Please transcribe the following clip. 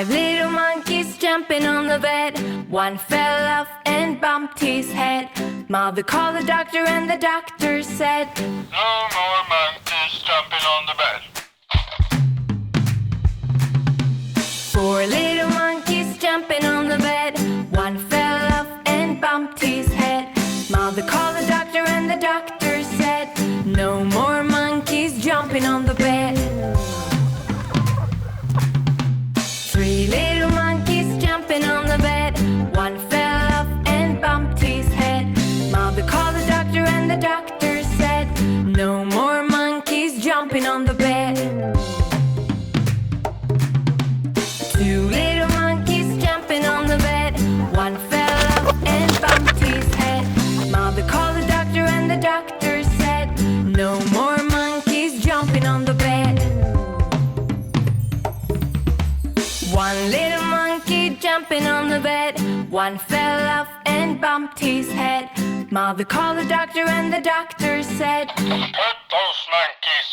5 little monkeys jumping on the bed. One fell off and bumped his head. Mother called the doctor and the doctor said, "No more monkeys jumping on the bed." 4 little monkeys jumping on the bed. One fell off and bumped his head. Mother called the doctor and the doctor said, "No more monkeys jumping on the bed." 3 little monkeys jumping on the bed. One fell off and bumped his head. Mother called the doctor and the doctor said, "No more monkeys jumping on the bed." 2 little monkeys jumping on the bed. One fell off and bumped his head. Mother called the doctor and the doctor said, "No more monkeys jumping on the bed." 1 little monkey jumping on the bed. One fell off and bumped his head. Mother called the doctor and the doctor said, "Put those monkeys